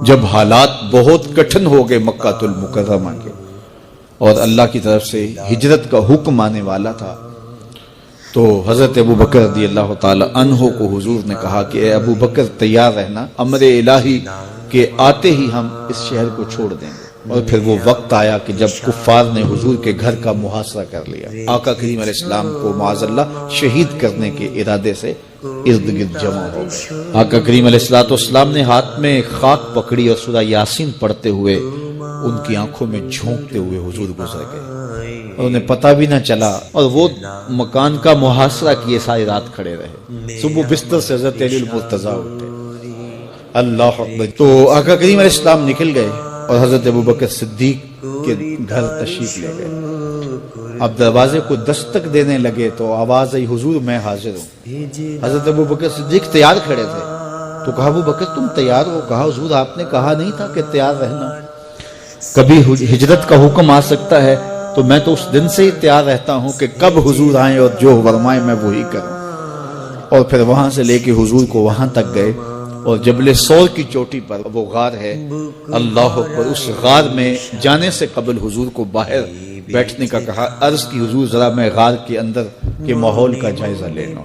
جب حالات بہت کٹھن ہو گئے مکہ المکرمہ کے اور اللہ کی طرف سے ہجرت کا حکم آنے والا تھا، تو حضرت ابو بکر رضی اللہ تعالی عنہ کو حضور نے کہا کہ اے ابو بکر تیار رہنا، امر الہی کہ آتے ہی ہم اس شہر کو چھوڑ دیں گے۔ اور پھر وہ وقت آیا کہ جب کفار نے حضور کے گھر کا محاصرہ کر لیا، آقا کریم علیہ السلام کو معاذ اللہ شہید کرنے کے ارادے سے ارد گرد جمع ہو گئے۔ آقا کریم علیہ السلام نے ہاتھ میں خاک پکڑی اور سورہ یاسین پڑھتے ہوئے ان کی آنکھوں میں جھونکتے ہوئے حضور گزر گئے اور انہیں پتہ بھی نہ چلا، اور وہ مکان کا محاصرہ کیے ساری رات کھڑے رہے۔ صبح بستر سے حضرت علی المرتضیٰ اٹھے، اللہ اکبر۔ تو آقا کریم علیہ السلام نکل گئے اور حضرت ابو بکر صدیق کے گھر تشریف لے گئے۔ اب دروازے کو دستک دینے لگے تو آواز آئی، حضور میں حاضر ہوں۔ حضرت ابو بکر صدیق تیار کھڑے تھے، تو کہا ابو بکر تم تیار ہو؟ کہا حضور آپ نے کہا نہیں تھا کہ تیار رہنا، کبھی ہجرت کا حکم آ سکتا ہے تو میں تو اس دن سے ہی تیار رہتا ہوں کہ کب حضور آئیں اور جو فرمائیں میں وہی کروں۔ اور پھر وہاں سے لے کے حضور کو وہاں تک گئے، اور جبل سور کی چوٹی پر وہ غار ہے، اللہ اکبر، اس غار میں جانے سے قبل حضور کو باہر بیٹھنے کا کہا۔ عرض کی حضور ذرا میں غار کے اندر کے ماحول کا جائزہ لے لوں۔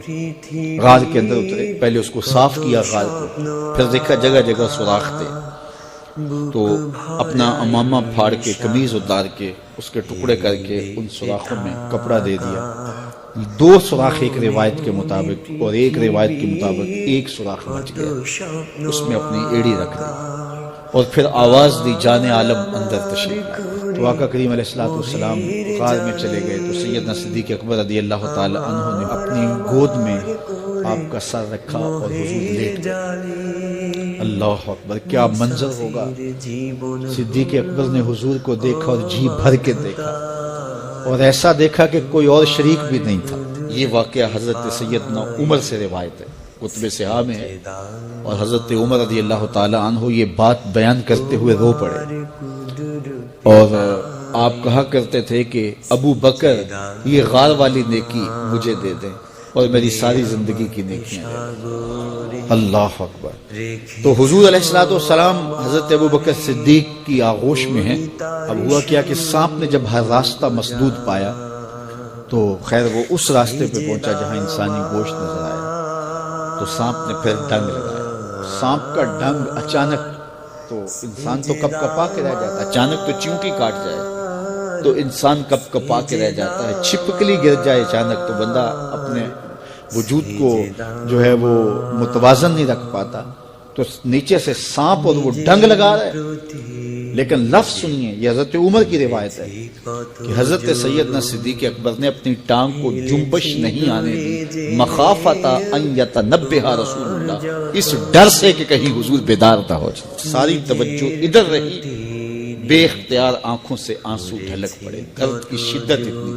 غار کے اندر اترے، پہلے اس کو صاف کیا غار کو، پھر دیکھا جگہ جگہ سوراخ تھے، تو اپنا امامہ پھاڑ کے قمیض اتار کے اس کے ٹکڑے کر کے ان سوراخوں میں کپڑا دے دیا۔ 2 سوراخ ایک روایت کے مطابق اور ایک روایت کے مطابق 1 سوراخ بچ گیا، اس میں اپنی ایڑی رکھ دی اور پھر آواز دی جان عالم اندر تشریف لائے۔ تو آقا کریم علیہ السلام غار میں چلے گئے تو سیدنا صدیق اکبر رضی اللہ تعالی عنہ نے اپنی گود میں آپ کا سر رکھا اور حضور لیٹ گئے۔ اللہ اکبر، کیا منظر ہوگا! صدیق اکبر نے حضور کو دیکھا اور جی بھر کے دیکھا، اور ایسا دیکھا کہ کوئی اور شریک بھی نہیں تھا۔ یہ واقعہ حضرت سیدنا عمر سے روایت ہے، کتب صحاح میں ہے، اور حضرت عمر رضی اللہ تعالی عنہ یہ بات بیان کرتے ہوئے رو پڑے، اور آپ کہا کرتے تھے کہ ابو بکر یہ غار والی نیکی مجھے دے دیں اور میری ساری زندگی کی نیکیاں دیں۔ اللہ اکبر۔ تو حضور علیہ السلام حضرت ابو بکر صدیق کی آغوش میں ہیں۔ اب ہوا کیا کہ سانپ نے جب ہر راستہ مسدود پایا تو خیر وہ اس راستے پہ پہنچا جہاں انسانی گوشت نظر آیا، تو سانپ نے پھر ڈنگ لگایا۔ سانپ کا ڈنگ اچانک، تو انسان تو کپ کپا کے رہ جاتا ہے، اچانک تو چیونٹی کاٹ جائے تو انسان کپ کپا کے رہ جاتا ہے، چھپکلی گر جائے اچانک تو بندہ اپنے وجود کو جو ہے وہ متوازن نہیں رکھ پاتا۔ تو نیچے سے سانپ اور وہ ڈنگ لگا رہا ہے، لیکن لفظ سنیے، یہ حضرت عمر کی روایت ہے کہ حضرت سیدنا صدیق اکبر نے اپنی ٹانگ کو جنبش نہیں آنے دی، مخافت ان یتنبہ رسول اللہ، اس ڈر سے کہ کہیں حضور بیدار نہ ہو جائے۔ ساری توجہ ادھر رہی، بے اختیار آنکھوں سے آنسو ڈھلک پڑے، درد کی شدت اتنی،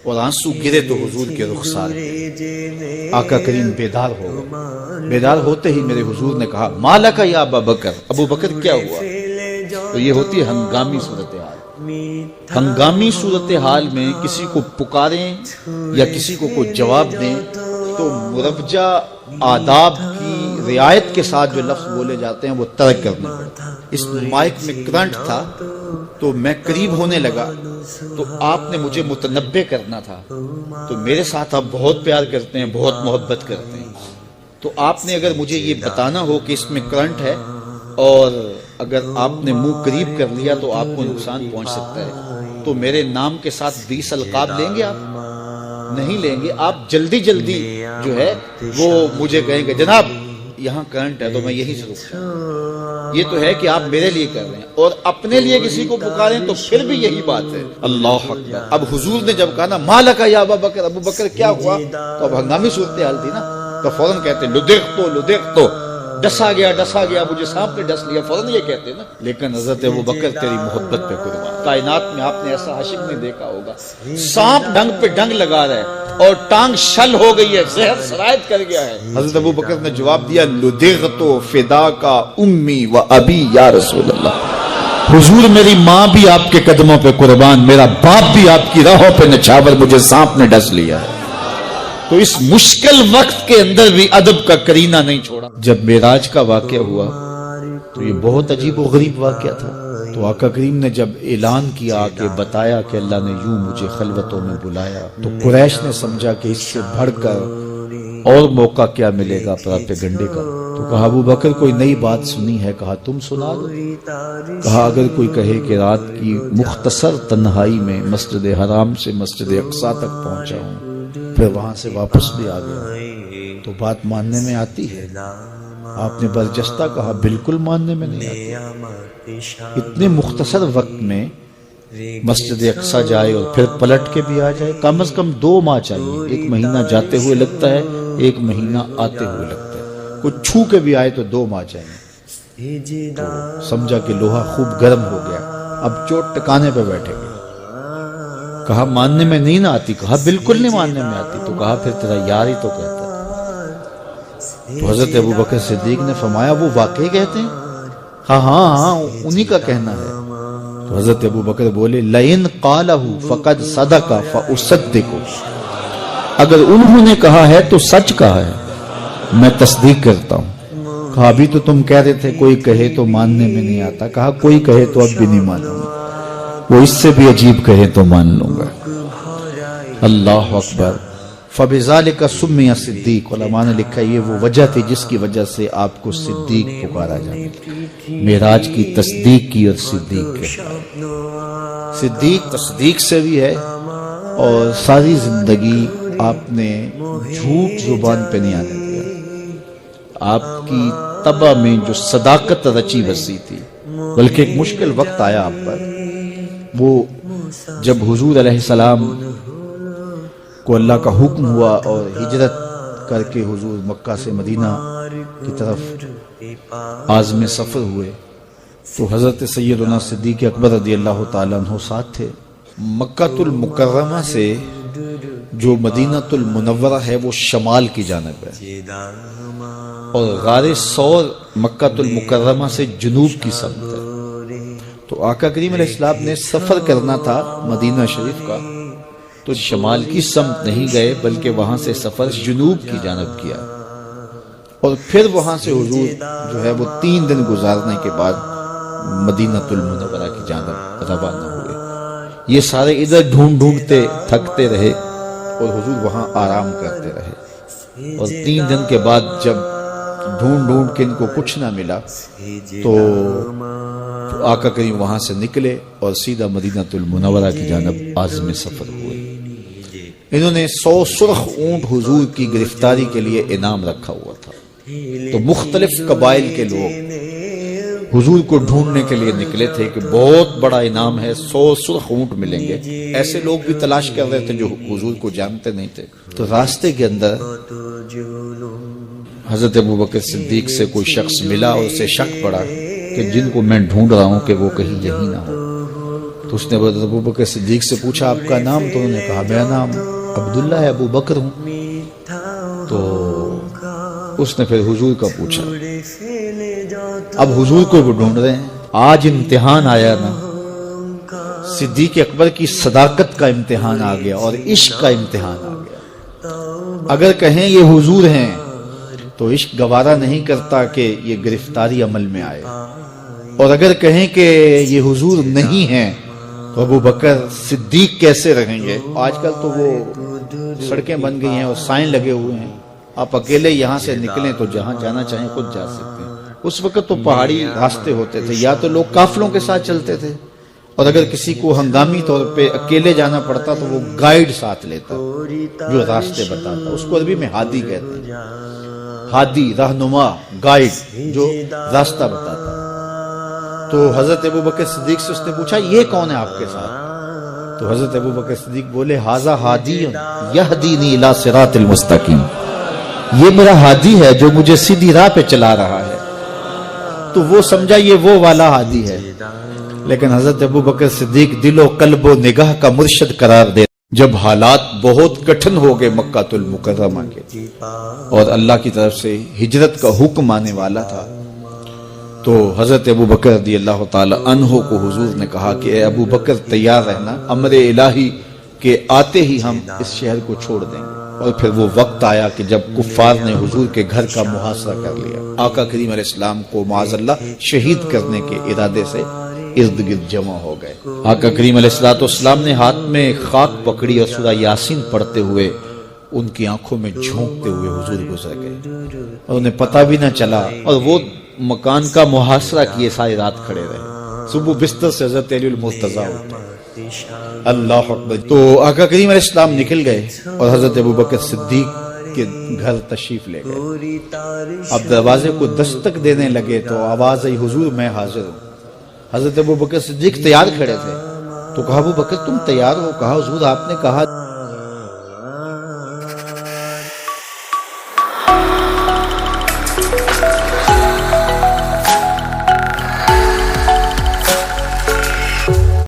اور آنسو گرے تو حضور کے رخسار پہ۔ آقا کریم بیدار ہو گئے، بیدار ہوتے ہی میرے حضور نے کہا مالک یا ابا بکر، ابو بکر کیا ہوا؟ تو یہ ہوتی ہے ہنگامی صورتحال۔ ہنگامی صورتحال میں کسی کو پکاریں یا کسی کو کوئی جواب دیں تو مروجہ آداب کی رعایت کے ساتھ جو لفظ بولے جاتے ہیں وہ ترک کرنے پڑتے ہیں۔ اس مائک میں کرنٹ تھا تو میں قریب ہونے لگا تو آپ نے مجھے متنبہ کرنا تھا، تو میرے ساتھ آپ بہت پیار کرتے ہیں، بہت محبت کرتے ہیں، تو آپ نے اگر مجھے یہ بتانا ہو کہ اس میں کرنٹ ہے اور اگر آپ نے منہ قریب کر لیا تو آپ کو نقصان پہنچ سکتا ہے، تو میرے نام کے ساتھ 20 القاب لیں گے؟ آپ نہیں لیں گے، آپ جلدی جلدی جو ہے وہ مجھے کہیں گے جناب یہاں کرنٹ ہے تو میں یہی سے رک جاؤں۔ یہ تو ہے کہ آپ میرے لیے کر رہے ہیں، اور اپنے لیے کسی کو پکاریں تو پھر بھی یہی بات ہے۔ اللہ اکبر۔ اب حضور نے جب کہا نا مالک یا ابا بکر، ابو بکر کیا ہوا، تو اب ہنگامی صورتحال تھی نا، تو فوراً کہتے لدغت تو ڈسا گیا مجھے سانپ نے ڈس لیا، فوراً یہ کہتے نا۔ لیکن حضرت ابو بکر تیری محبت پہ قربان، کائنات میں آپ نے ایسا عاشق نہیں دیکھا ہوگا، سانپ ڈنگ پہ ڈنگ لگا رہا ہے اور ٹانگ شل ہو گئی ہے، زہر سرایت کر گیا ہے۔ حضرت ابو بکر نے جواب دیا لدغت فداک امی و ابی یا رسول اللہ، حضور میری ماں بھی آپ کے قدموں پہ قربان، میرا باپ بھی آپ کی راہوں پہ نچھاور، مجھے سانپ نے ڈس لیا ہے۔ تو اس مشکل وقت کے اندر بھی ادب کا کرینہ نہیں چھوڑا۔ جب معراج کا واقعہ ہوا تو یہ بہت عجیب و غریب واقعہ تھا. تو آقا کریم نے جب اعلان کیا کہ بتایا کہ اللہ نے یوں مجھے خلوتوں میں بلایا، تو قریش نے سمجھا کہ اس سے بڑھ کر اور موقع کیا ملے گا پراپیگنڈے کا. تو کہا ابو بکر کوئی نئی بات سنی ہے؟ کہا تم سنا دو. کہا اگر کوئی کہے کہ رات کی مختصر تنہائی میں مسجد حرام سے مسجد اقصی تک پہنچا ہوں، پھر وہاں سے واپس بھی آ گیا، تو بات ماننے میں آتی ہے؟ آپ نے برجستہ کہا بالکل ماننے میں نہیں آتی. اتنے مختصر وقت میں مسجد اقصی جائے اور پھر پلٹ کے بھی آ جائے، کم از کم 2 ماہ چاہیے. 1 مہینہ جاتے ہوئے لگتا ہے، 1 مہینہ آتے ہوئے لگتا ہے. کچھ چھو کے بھی آئے تو 2 ماہ چاہیے. تو سمجھا کہ لوہا خوب گرم ہو گیا، اب چوٹ ٹکانے پہ بیٹھے گئے. کہا ماننے میں نہیں نہ آتی؟ کہا بالکل نہیں ماننے میں آتی. تو کہا پھر تیرا یار ہی تو کہتا ہے. تو حضرت ابو بکر صدیق نے فرمایا وہ واقعی کہتے ہیں؟ ہاں انہی کا کہنا ہے. تو حضرت ابو بکر بولے لئن قالہ فقد صدق فاصدق، اگر انہوں نے کہا ہے تو سچ کہا ہے، میں تصدیق کرتا ہوں. کہا ابھی تو تم کہہ رہے تھے کوئی کہے تو ماننے میں نہیں آتا. کہا کوئی کہے تو اب بھی نہیں مانوں گا، وہ اس سے بھی عجیب کہے تو مان لوں گا. اللہ اکبر. فبذالک سمی صدیق، علماء نے لکھا یہ وہ وجہ تھی جس کی وجہ سے آپ کو صدیق پکارا جاتا. معراج کی تصدیق کی اور صدیق کے صدیق تصدیق سے بھی ہے، اور ساری زندگی آپ نے جھوٹ زبان پہ نہیں آنے دیا. آپ کی طبع میں جو صداقت رچی بسی تھی، بلکہ ایک مشکل وقت آیا آپ پر. وہ جب حضور علیہ السلام کو اللہ کا حکم ہوا اور ہجرت کر کے حضور مکہ سے مدینہ کی طرف عازم سفر ہوئے، تو حضرت سیدنا صدیق اکبر رضی اللہ تعالیٰ عنہ ساتھ تھے. مکہ المکرمہ سے جو مدینہ المنورہ ہے وہ شمال کی جانب ہے، اور غار ثور مکہ المکرمہ سے جنوب کی سمت ہے. تو آقا کریم علیہ السلام نے سفر کرنا تھا مدینہ شریف کا، تو شمال کی سمت نہیں گئے بلکہ وہاں سے سفر جنوب کی جانب کیا، اور پھر وہاں سے حضور جو ہے وہ 3 دن گزارنے کے بعد مدینہ المنورہ کی جانب روانہ ہوئے. یہ سارے ادھر ڈھونڈتے تھکتے رہے اور حضور وہاں آرام کرتے رہے. اور 3 دن کے بعد جب ڈھونڈ کے ان کو کچھ نہ ملا تو آقا کریم وہاں سے نکلے اور سیدھا مدینہ المنورہ کی جانب عازم سفر ہوئے. انہوں نے 100 سرخ اونٹ حضور کی گرفتاری کے لیے انعام رکھا ہوا تھا. تو مختلف قبائل کے لوگ حضور کو ڈھونڈنے کے لیے نکلے تھے کہ بہت بڑا انعام ہے، 100 سرخ اونٹ ملیں گے. ایسے لوگ بھی تلاش کر رہے تھے جو حضور کو جانتے نہیں تھے. تو راستے کے اندر حضرت ابو بکر صدیق سے کوئی شخص ملا اور اسے شک پڑا کہ جن کو میں ڈھونڈ رہا ہوں کہ وہ کہیں یہی نہ ہو. تو اس نے حضرت ابو بکر صدیق سے پوچھا آپ کا نام؟ تو انہوں نے کہا میرا نام عبداللہ ہے، ابو بکر ہوں. تو اس نے پھر حضور کا پوچھا. اب حضور کو وہ ڈھونڈ رہے ہیں. آج امتحان آیا نا، صدیق اکبر کی صداقت کا امتحان آ گیا اور عشق کا امتحان آ گیا. اگر کہیں یہ حضور ہیں تو عشق گوارا نہیں کرتا کہ یہ گرفتاری عمل میں آئے، اور اگر کہیں کہ یہ حضور نہیں ہیں تو ابو بکر صدیق کیسے رہیں گے؟ آج کل تو وہ سڑکیں بن گئی ہیں اور سائن لگے ہوئے ہیں، آپ اکیلے یہاں سے نکلیں تو جہاں جانا چاہیں خود جا سکتے ہیں. اس وقت تو پہاڑی راستے ہوتے تھے، یا تو لوگ قافلوں کے ساتھ چلتے تھے، اور اگر کسی کو ہنگامی طور پہ اکیلے جانا پڑتا تو وہ گائیڈ ساتھ لیتا جو راستے بتاتا. اس کو عربی میں ہادی کہتے ہیں، ہادی، رہنما، گائیڈ جو راستہ بتاتا. تو حضرت ابو بکر صدیق سے اس نے پوچھا یہ کون ہے آپ کے ساتھ؟ تو حضرت ابو بکر صدیق بولے ھذا ہادی یہدینی الی صراط المستقیم، یہ میرا ہادی ہے جو مجھے سیدھی راہ پہ چلا رہا ہے. تو وہ سمجھا یہ وہ والا ہادی ہے. لیکن حضرت ابو بکر صدیق دل و قلب و نگاہ کا مرشد قرار دے. جب حالات بہت کٹھن ہو گئے مکہ المکرمہ کے اور اللہ کی طرف سے ہجرت کا حکم آنے والا تھا، تو حضرت ابو بکر رضی اللہ تعالی عنہ کو حضور نے کہا کہ اے ابو بکر تیار رہنا، امر الہی کے آتے ہی ہم اس شہر کو چھوڑ دیں گے. اور پھر وہ وقت آیا کہ جب کفار نے حضور کے گھر کا محاصرہ کر لیا. آقا کریم علیہ السلام کو معاذ اللہ شہید کرنے کے ارادے سے ارد گرد جمع ہو گئے. آقا کریم علیہ السلام نے ہاتھ میں خاک پکڑی اور سورہ یاسین پڑھتے ہوئے ان کی آنکھوں میں جھونکتے ہوئے حضور گزر گئے اور انہیں پتہ بھی نہ چلا، اور وہ مکان کا محاصرہ کیے ساری رات کھڑے رہے. صبح بستر سے حضرت علی المرتضیٰ اٹھے. اللہ اکبر. تو آقا کریم علیہ السلام نکل گئے اور حضرت ابوبکر صدیق کے گھر تشریف لے گئے. اب دروازے کو دستک دینے لگے تو آواز آئی، حضور میں حاضر ہوں. حضرت ابوبکر صدیق تیار کھڑے تھے تو کہا ابوبکر تم تیار ہو؟ کہا حضور آپ نے کہا